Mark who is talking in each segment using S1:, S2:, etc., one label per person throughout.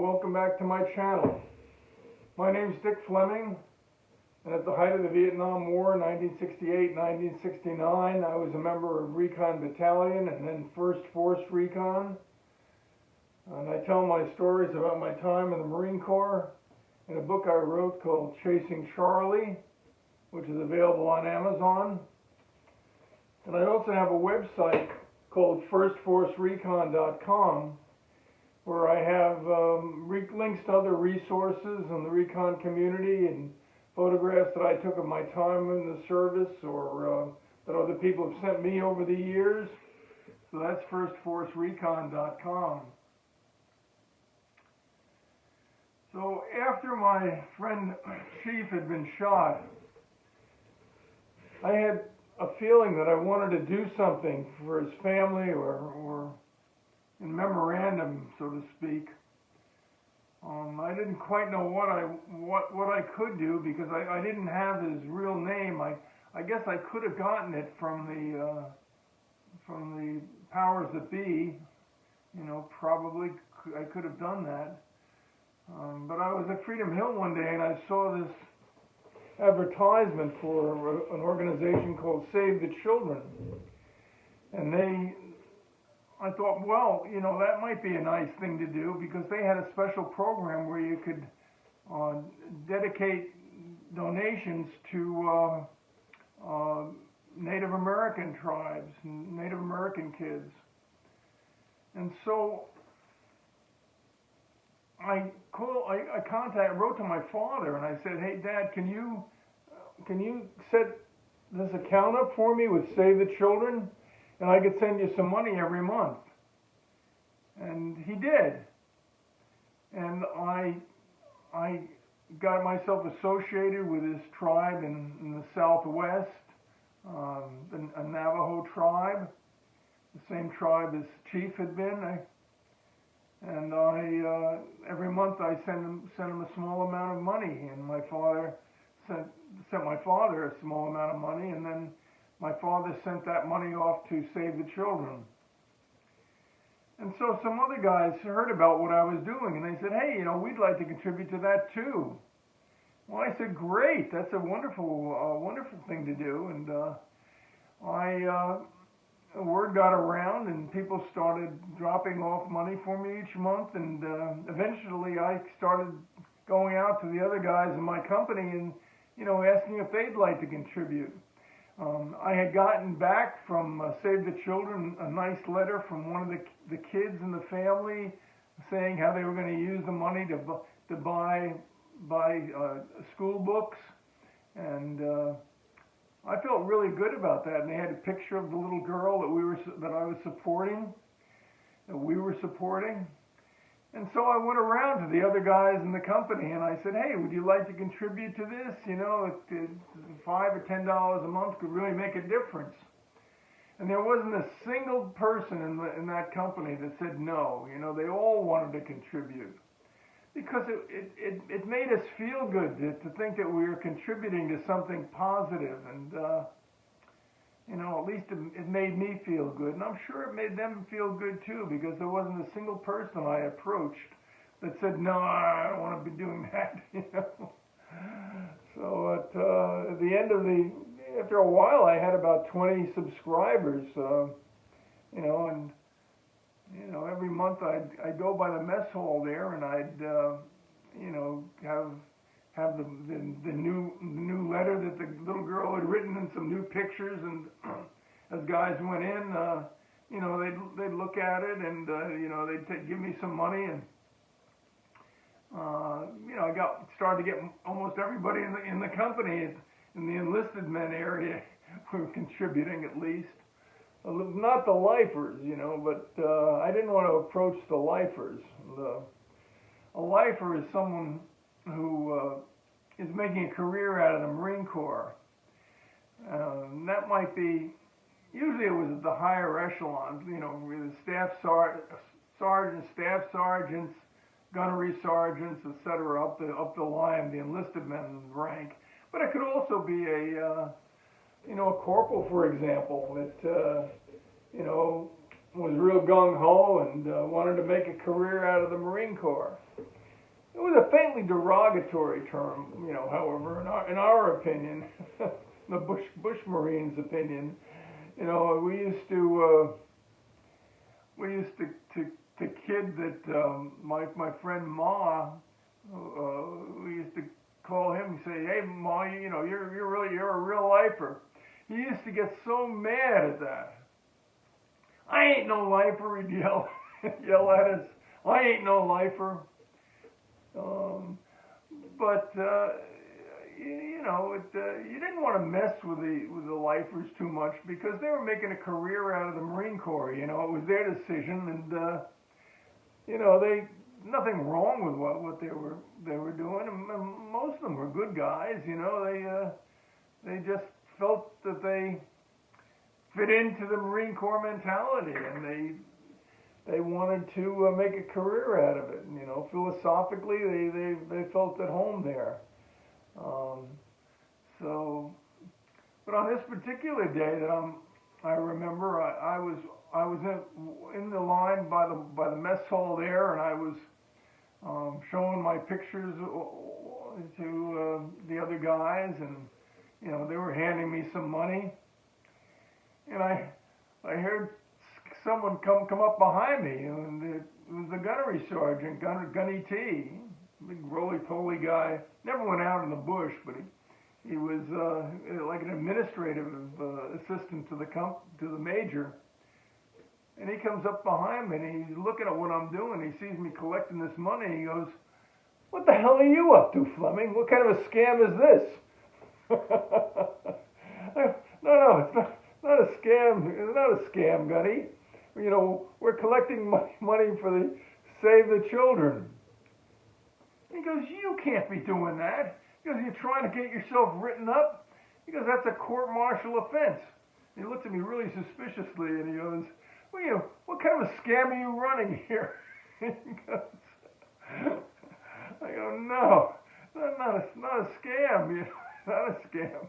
S1: welcome back to my channel. My name's Dick Fleming, and at the height of the Vietnam War, 1968-1969, I was a member of Recon Battalion and then First Force Recon. And I tell my stories about my time in the Marine Corps in a book I wrote called Chasing Charlie, which is available on Amazon. And I also have a website called firstforcerecon.com, where I have links to other resources in the recon community and photographs that I took of my time in the service or that other people have sent me over the years. So that's firstforcerecon.com. So after my friend Chief had been shot, I had a feeling that I wanted to do something for his family or in memorandum, so to speak. I didn't quite know what I could do because I didn't have his real name. I guess I could have gotten it from the powers that be. You know, probably I could have done that. But I was at Freedom Hill one day and I saw this advertisement for an organization called Save the Children, and I thought, well, you know, that might be a nice thing to do because they had a special program where you could dedicate donations to Native American tribes, Native American kids. And so I wrote to my father and I said, hey, Dad, can you set this account up for me with Save the Children? And I could send you some money every month. And he did. And I got myself associated with this tribe in the Southwest, a Navajo tribe, the same tribe as Chief had been. And every month I sent him a small amount of money, and my father sent my father a small amount of money, and then my father sent that money off to Save the Children. And so some other guys heard about what I was doing, and they said, hey, you know, we'd like to contribute to that too. Well, I said, great, that's a wonderful thing to do. And word got around, and people started dropping off money for me each month, and eventually I started going out to the other guys in my company and, you know, asking if they'd like to contribute. I had gotten back from Save the Children a nice letter from one of the kids in the family saying how they were going to use the money to buy school books, and I felt really good about that. And they had a picture of the little girl that we were supporting. And so I went around to the other guys in the company and I said, hey, would you like to contribute to this? You know, $5 or $10 a month could really make a difference. And there wasn't a single person in that company that said no. You know, they all wanted to contribute because it made us feel good to think that we were contributing to something positive. And, you know, at least it made me feel good. And I'm sure it made them feel good too, because there wasn't a single person I approached that said, no, I don't want to be doing that, you know. So at the end of after a while, I had about 20 subscribers, you know, and, you know, every month I'd go by the mess hall there and I'd, you know, have the new letter that the little girl had written and some new pictures, and as guys went in, you know, they'd look at it and you know, they'd give me some money, and you know, I started to get almost everybody in the company in the enlisted men area were contributing at least. Not the lifers, you know, but I didn't want to approach the lifers. A lifer is someone who is making a career out of the Marine Corps. That might be, usually it was at the higher echelons, you know, with staff sergeants, staff sergeants, gunnery sergeants, etc., up the line, the enlisted men rank. But it could also be a, you know, a corporal, for example, that, you know, was real gung ho and wanted to make a career out of the Marine Corps. It was a faintly derogatory term, however, in our opinion, the Bush Marines' opinion. We used to kid that my friend Ma, we used to call him and say, "Hey Ma, you're a real lifer." He used to get so mad at that. "I ain't no lifer," he'd yell at us. "I ain't no lifer." But you didn't want to mess with the lifers too much because they were making a career out of the Marine Corps. It was their decision, and they nothing wrong with what they were doing. And most of them were good guys. They just felt that they fit into the Marine Corps mentality, and they wanted to make a career out of it. Philosophically, they felt at home there. But on this particular day that I remember, I was in the line by the mess hall there, and I was showing my pictures to the other guys, and they were handing me some money, and I heard someone come up behind me, and it was the gunnery sergeant, Gunny T, big roly-poly guy. Never went out in the bush, but he was like an administrative assistant to the major. And he comes up behind me, and he's looking at what I'm doing. He sees me collecting this money. He goes, "What the hell are you up to, Fleming? What kind of a scam is this?" No, it's not a scam. It's not a scam, Gunny. We're collecting money for the Save the Children. He goes, "You can't be doing that." He goes, "You're trying to get yourself written up?" He goes, "That's a court-martial offense." He looks at me really suspiciously, and he goes, "Well, what kind of a scam are you running here?" He goes, I go, "No, not a scam. Not a scam."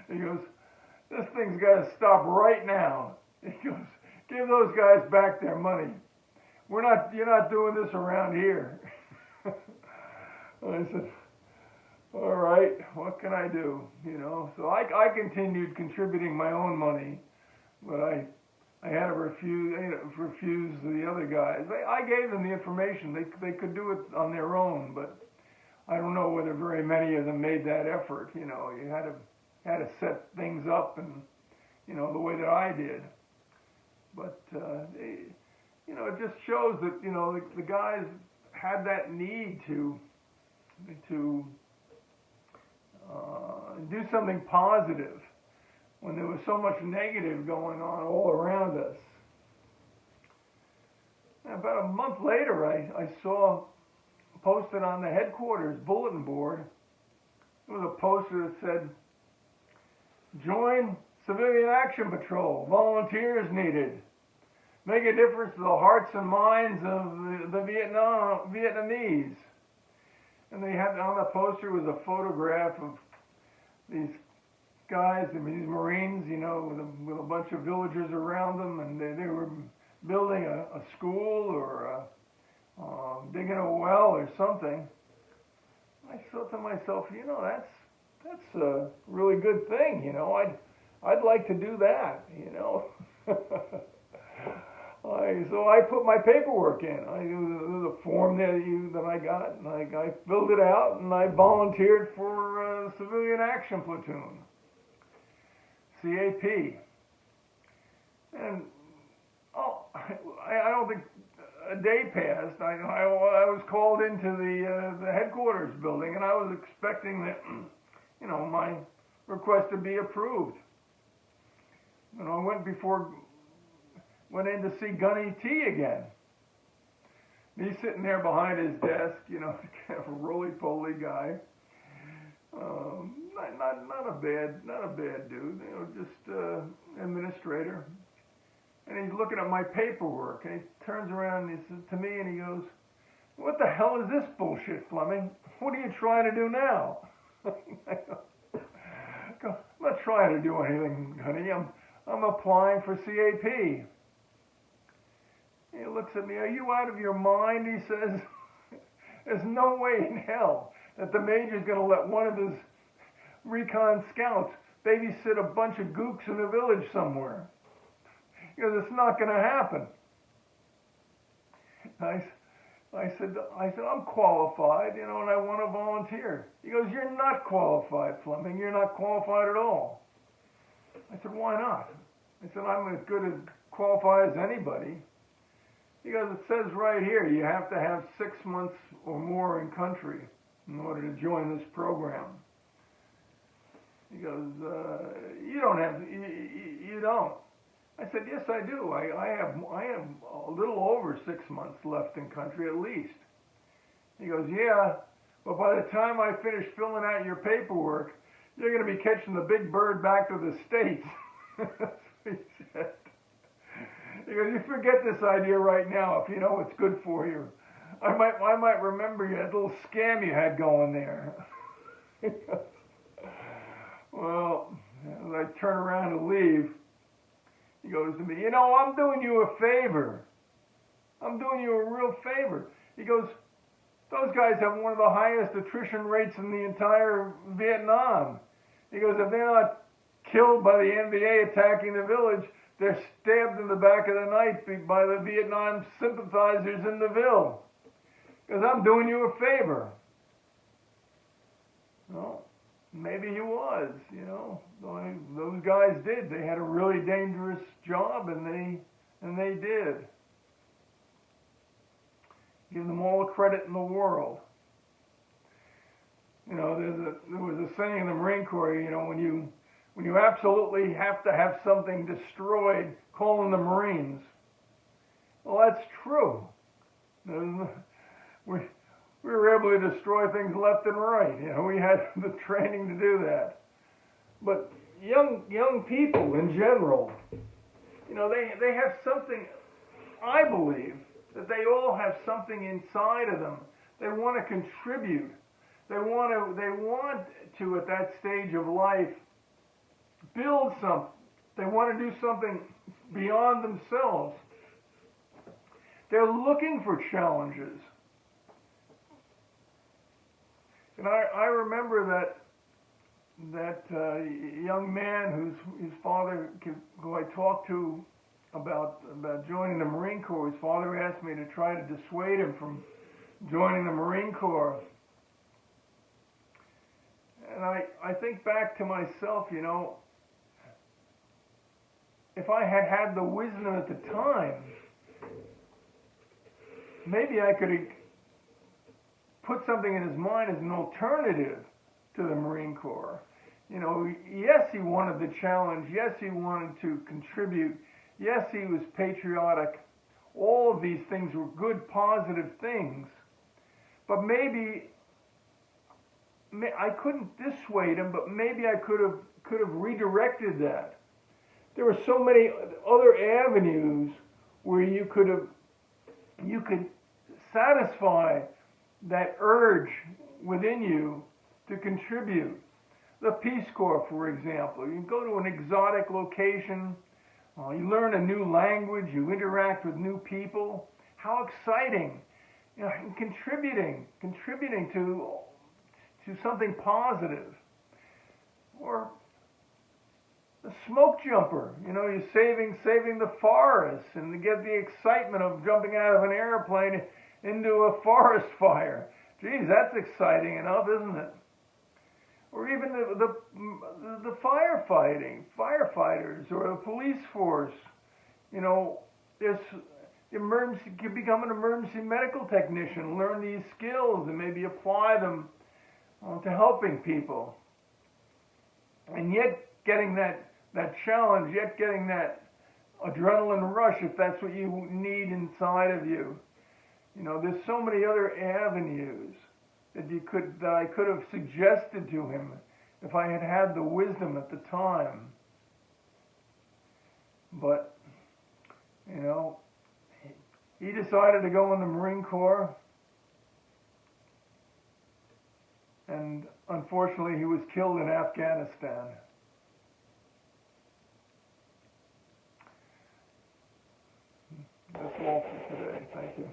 S1: He goes, "This thing's got to stop right now." He goes, "Give those guys back their money. You're not doing this around here." I said, "All right, what can I do?" So I continued contributing my own money, but I had to refuse the other guys. I gave them the information. They could do it on their own, but I don't know whether very many of them made that effort. You had to set things up, and the way that I did. But it just shows that the guys had that need to do something positive when there was so much negative going on all around us. And about a month later, I saw posted on the headquarters bulletin board, there was a poster that said, "Join Civilian Action Patrol, volunteers needed. Make a difference to the hearts and minds of the Vietnamese." And they had on the poster was a photograph of these guys, these Marines, with a bunch of villagers around them, and they were building a school or digging a well or something. I thought to myself, that's a really good thing. I'd like to do that. So I put my paperwork in. There was a form that I got, and I filled it out, and I volunteered for Civilian Action Platoon, CAP. And I don't think a day passed. I was called into the headquarters building, and I was expecting that my request to be approved. And I went in to see Gunny T again. He's sitting there behind his desk, kind of a roly-poly guy. Not a bad dude, just administrator. And he's looking at my paperwork, and he turns around and he says to me, and he goes, "What the hell is this bullshit, Fleming? What are you trying to do now?" I go, "I'm not trying to do anything, honey. I'm applying for CAP. He looks at me, are you out of your mind? He says, there's no way in hell that the major's going to let one of his recon scouts babysit a bunch of gooks in a village somewhere. Because it's not going to happen. I said, I'm qualified, and I want to volunteer. He goes, you're not qualified, Fleming. You're not qualified at all. I said, why not? I said, I'm as good as qualified as anybody. He goes, it says right here, you have to have 6 months or more in country in order to join this program. He goes, you don't have, you don't. I said, yes, I do. I have a little over 6 months left in country at least. He goes, yeah, but by the time I finish filling out your paperwork, you're going to be catching the big bird back to the States. That's what he said. He goes, you forget this idea right now if you know what's good for you. I might remember you, that little scam you had going there. Well, as I turn around to leave, he goes to me, I'm doing you a favor. I'm doing you a real favor. He goes, those guys have one of the highest attrition rates in the entire Vietnam. He goes, if they're not killed by the NVA attacking the village, they're stabbed in the back of the night by the Vietnam sympathizers in the Ville. Because I'm doing you a favor. Well, maybe he was, Those guys did. They had a really dangerous job, and they did. Give them all the credit in the world. There was a saying in the Marine Corps, when you absolutely have to have something destroyed, call in the Marines. Well, that's true. We were able to destroy things left and right. We had the training to do that. But young people in general, they have something. I believe that they all have something inside of them. They want to contribute. They want to at that stage of life build something. They want to do something beyond themselves. They're looking for challenges. And I remember that young man whose father, who I talked to about joining the Marine Corps, his father asked me to try to dissuade him from joining the Marine Corps. And I think back to myself, if I had had the wisdom at the time, maybe I could have put something in his mind as an alternative to the Marine Corps. Yes, he wanted the challenge. Yes, he wanted to contribute. Yes, he was patriotic. All of these things were good, positive things. But maybe I couldn't dissuade him, but maybe I could have redirected that. There were so many other avenues where you could satisfy that urge within you to contribute. The Peace Corps, for example. You go to an exotic location, you learn a new language, you interact with new people. How exciting! And contributing to something positive. Or the smoke jumper. You're saving the forests, and to get the excitement of jumping out of an airplane into a forest fire. Geez, that's exciting enough, isn't it? Or even the firefighters, or the police force. There's emergency. You can become an emergency medical technician, learn these skills, and maybe apply them to helping people. And yet getting that challenge, yet getting that adrenaline rush, if that's what you need inside of you. There's so many other avenues that I could have suggested to him if I had had the wisdom at the time. But, he decided to go in the Marine Corps, and unfortunately he was killed in Afghanistan. That's all for today. Thank you.